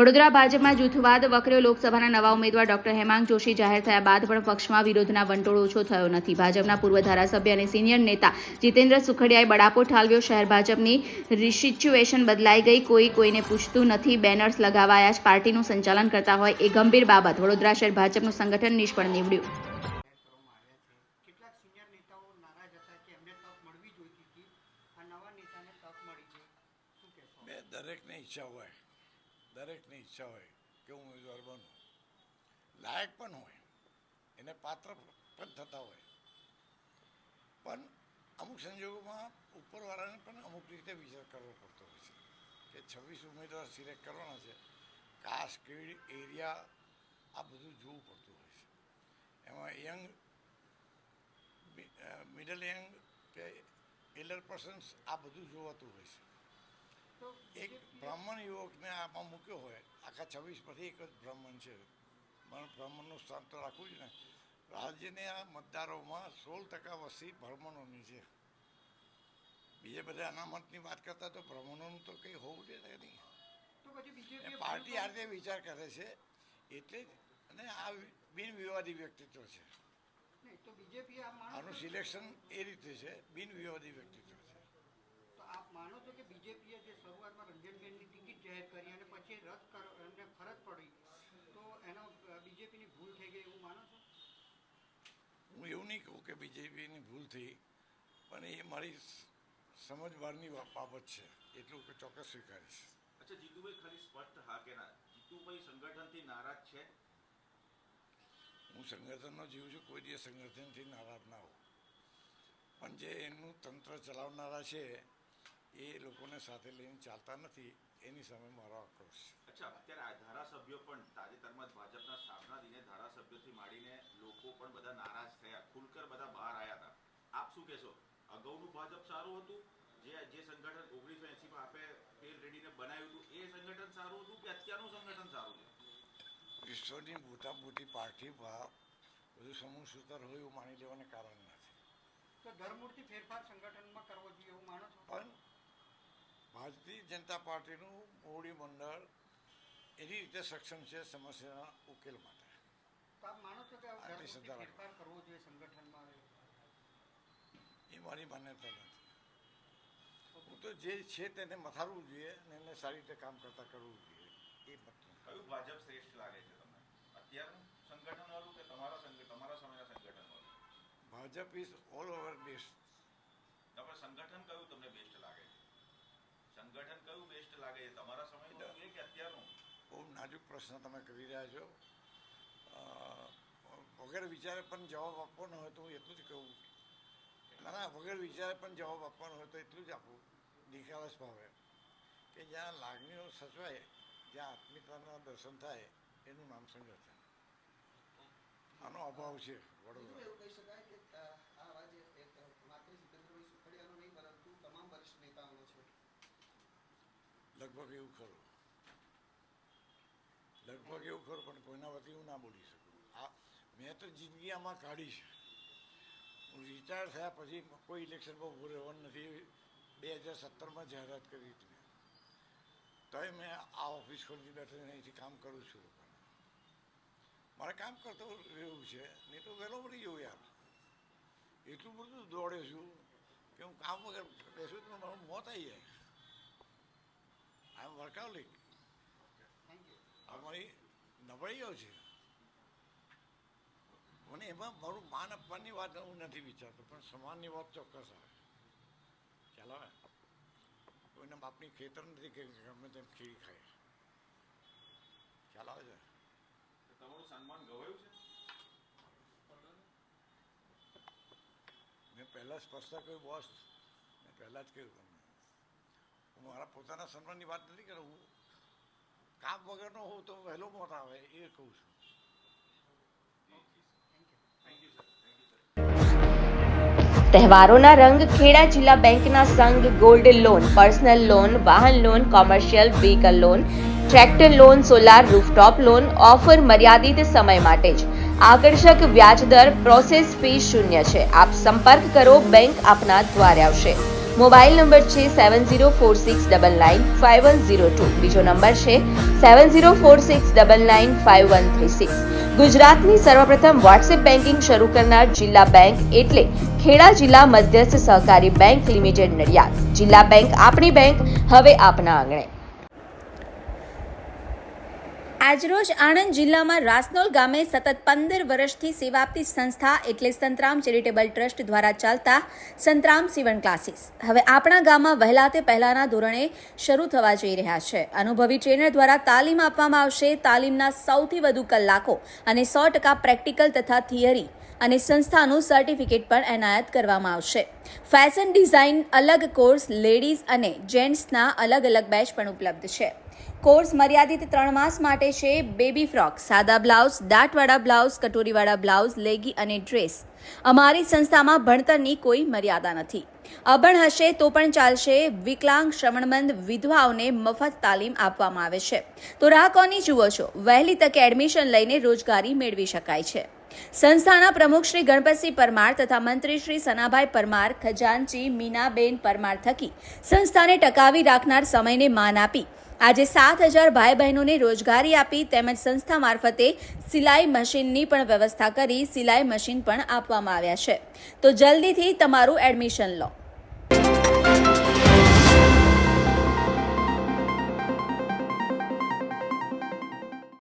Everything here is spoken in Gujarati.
વડોદરા ભાજપમાં જૂથવાદ વકર્યો. લોકસભાના નવા ઉમેદવાર ડોક્ટર હેમાંગ જોશી જાહેર થયા બાદ પણ પક્ષમાં વિરોધના વંટોળ ઓછો થયો નથી. ભાજપના પૂર્વ ધારાસભ્ય અને સિનિયર નેતા જીતેન્દ્ર સુખડિયાએ બળાપો ઠાલવ્યો. શહેર ભાજપની સિચ્યુએશન બદલાઈ ગઈ, કોઈને પૂછતું નથી, બેનર્સ લગાવાયા જ પાર્ટીનું સંચાલન કરતા હોય એ ગંભીર બાબત. વડોદરા શહેર ભાજપનું સંગઠન નિષ્ફળ નીવડ્યું. દરેકની ઈચ્છા હોય કે હું ઉમેદવાર બનું, લાયક પણ હોય, એને પાત્ર પણ થતા હોય, પણ અમુક સંજોગોમાં ઉપરવાળાને પણ અમુક રીતે વિચાર કરવો પડતો હોય છે કે 26 ઉમેદવાર સિલેક્ટ કરવાના છે, કાસ્ટ, ક્રીડ, એરિયા આ બધું જોવું પડતું હોય છે. એમાં યંગ, મિડલ યંગ કે એલ્ડર પર્સન્સ આ બધું જોવાતું હોય છે. એક બ્રાહ્મણ યુવકને આમાં મૂક્યો હોય, આખા 26 પછી એક જ બ્રાહ્મણ છે, બ્રાહ્મણનું સ્થાન તો રાખવું જ ને. રાજ્યના મતદારોમાં 16% વસ્તી બ્રાહ્મણોની છે. બીજે બધા અનામતની વાત કરતા તો બ્રાહ્મણોનું તો કંઈ હોવું જોઈએ નહીં. પાર્ટી આ રીતે વિચાર કરે છે એટલે જ, અને આ બિનવિવાદી વ્યક્તિત્વ છે. આનું સિલેક્શન એ રીતે છે, બિનવિવાદી વ્યક્તિત્વ છે. આપ માનો છો કે બીજેપીએ જે શરૂઆતમાં રંજનબેનની ટિકિટ જાહેર કરી અને પછી રદ એમને ફરજ પડી, તો એનો બીજેપીની ભૂલ થઈ ગઈ એવું માનો છો? હું એવું નહીં કહું કે બીજેપીની ભૂલ થઈ, પણ એ મારી સમજ બહારની બાબત છે, એટલું કે ચોક્કસ સ્વીકારીશ. અચ્છા જીતુભાઈ, ખાલી સ્પષ્ટ હા કે ના, જીતુભાઈ સંગઠનથી નારાજ છે? હું સંગઠનનો જીવ છું, કોઈ દિવસ સંગઠનથી નારાજ ના હોઉં, પણ જે એનું તંત્ર ચલાવનારા છે એ લોકોને સાથે લઈને ચાલતા નથી, એની સામે મારો આક્રોશ છે. અચ્છા, અત્યારે આ ધારાસભ્યો પણ તાજેતરમાં જ ભાજપના સ્થાપના દિને ધારાસભ્યોથી માંડીને લોકો પણ બધા નારાજ થયા, ખુલકર બધા બહાર આવ્યા હતા. આપ શું કહેશો? અગાઉનું ભાજપ સારું હતું, જે સંગઠન 1980માં આપે તેલ રેડીને બનાવ્યું હતું, એ સંગઠન સારું હતું કે અત્યારનું સંગઠન સારું છે? વિશ્વની મોટા મોટી પાર્ટીમાં બધું સમૂહ સૂત્ર હોય એવું માની લેવાને કારણ નથી. તો ધર્મમૂર્તિ ફેરફાર સંગઠનમાં કરવો જોઈએ એવું માનો છો? પણ ભારતીય જનતા પાર્ટીનું મોવડી મંડળ એની રીતે સક્ષમ છે સમસ્યાના ઉકેલ માટે. તો આપ માનો છો કે ફેરફાર કરવો જોઈએ સંગઠનમાં? એ મારી માન્યતા નથી. હું તો જે છે તેને મથાળવું જોઈએ અને એને સારી રીતે કામ કરતા કરવું જોઈએ. એ મત કયું ભાજપ શ્રેષ્ઠ લાગે છે તમને, અત્યારનું સંગઠન વાળું કે તમારા સમયના સંગઠન વાળું? Bhajpa is all over best. આપણે સંગઠન કયું તમને બેસ્ટ લાગે છે? સંગઠન કયું બેસ્ટ લાગે છે, તમારા સમયનું કે અત્યારનું? બહુ નાજુક પ્રશ્ન તમે કરી રહ્યા છો. વગર વિચારે પણ જવાબ આપવાનો હોય તો હું એટલું જ કહું, ના, વગર વિચારે પણ જવાબ આપવાનો હોય તો એટલું જ આપું, નિખાલસ ભાવે, કે જ્યાં લાગણીઓ સચવાય, જ્યાં આત્મીયતાના દર્શન થાય, એનું નામ સંગઠન. આનો અભાવ છે વડોદરા. એવું કહી શકાય કે આ રાજ્ય માત્ર જીતેન્દ્રભાઈ સુખડિયાનો નહીં પરંતુ તમામ વરિષ્ઠ નેતાઓનો છે? લગભગ એવું ખરું, પણ કોઈના વતી હું ના બોલી શકું. મેં તો જિંદગી આમાં કાઢી છે. હું રિટાયર થયા પછી કોઈ ઇલેક્શનમાં ઊભો રહેવાનું નથી. 2017માં જાહેરાત કરી હતી, તોય મેં આ ઓફિસ ખોલી બેઠીને અહીંથી કામ કરું છું. મારે કામ કરતો રહેવું છે, નહીં તો વહેલો મળી જવું યાર. એટલું બધું દોડ્યો છું કે હું કામ વગર બેસું તો મારું મોત આવી જાય. આઈ એમ વર્કઆઉલિક. આ મારી નબળાઈઓ છે. મને એમાં મારું માન આપવાની વાત હું નથી વિચારતો, પણ સમાનની વાત ચોક્કસ આવે. ચાલો આવે, કોઈના બાપની ખેતર નથી કે ગમે તેમ ખીરી ખાય. ખ્યાલ આવે છે? તમારું સન્માન ગવાયું છે? મેં પહેલાં સ્પર્શતા કહ્યું બોસ, મેં પહેલાં જ કહ્યું તમને, હું મારા પોતાના સન્માનની વાત નથી કરું. હું કામ વગરનો હોઉં તો વહેલો મોત આવે એ કહું છું. તહેવારોના રંગ ખેડા જિલ્લા બેંકના સંઘ ગોલ્ડ લોન, પર્સનલ લોન, વાહન loan, commercial vehicle loan, tractor loan, solar rooftop loan offer મર્યાદિત સમય માટે જ. આકર્ષક વ્યાજ દર, પ્રોસેસ ફી 0 છે. આપ સંપર્ક કરો, બેંક આપના દ્વારે આવશે. મોબાઈલ નંબર છે 7046995102. બીજો નંબર છે 7046995136. ગુજરાતની સર્વપ્રથમ વોટ્સએપ બેન્કિંગ શરૂ કરનાર જિલ્લા બેંક એટલે ખેડા જિલ્લા મધ્યસ્થ સહકારી બેંક લિમિટેડ નડિયાદ. જિલ્લા બેંક આપણી બેંક, હવે આપના આંગણે. આજરોજ આણંદ જિલ્લામાં રાસનોલ ગામે સતત 15 વર્ષથી સેવા આપતી સંસ્થા એટલે સંતરામ ચેરિટેબલ ટ્રસ્ટ દ્વારા ચાલતા સંતરામ સીવણ ક્લાસીસ હવે આપણા ગામમાં વહેલા તે પહેલાના ધોરણે શરૂ થવા જઈ રહ્યા છે. અનુભવી ટ્રેનર દ્વારા તાલીમ આપવામાં આવશે. તાલીમના સૌથી વધુ કલાકો અને 100% પ્રેક્ટિકલ તથા થિયરી અને સંસ્થાનું સર્ટિફિકેટ પણ એનાયત કરવામાં આવશે. ફેશન ડિઝાઇન અલગ કોર્સ, લેડીઝ અને જેન્ટ્સના અલગ અલગ બેચ પણ ઉપલબ્ધ છે. કોર્સ મર્યાદિત 3 માસ માટે છે. બેબી ફ્રોક, સાદા બ્લાઉઝ, દાંતવાળા બ્લાઉઝ, કટોરીવાળા બ્લાઉઝ, લેગી અને ડ્રેસ. અમારી સંસ્થામાં ભણતરની કોઈ મર્યાદા નથી. અભણ હશે તો પણ ચાલશે. વિકલાંગ, શ્રવણમંદ, વિધવાઓને મફત તાલીમ આપવામાં આવે છે. તો રાહ કોની જુઓ છો? વહેલી તકે એડમિશન લઈને રોજગારી મેળવી શકાય છે. સંસ્થાના પ્રમુખ શ્રી ગણપતસિંહ પરમાર તથા મંત્રી શ્રી સનાભાઈ પરમાર, ખજાનચી મીનાબેન પરમાર થકી સંસ્થાને ટકાવી રાખનાર સમયને માન આપી આજે 7000 ભાઈ બહેનોને રોજગારી આપી તેમજ સંસ્થા મારફતે સિલાઈ મશીનની પણ વ્યવસ્થા કરી સિલાઈ મશીન પણ આપવામાં આવ્યા છે. તો જલ્દીથી તમારું એડમિશન લો.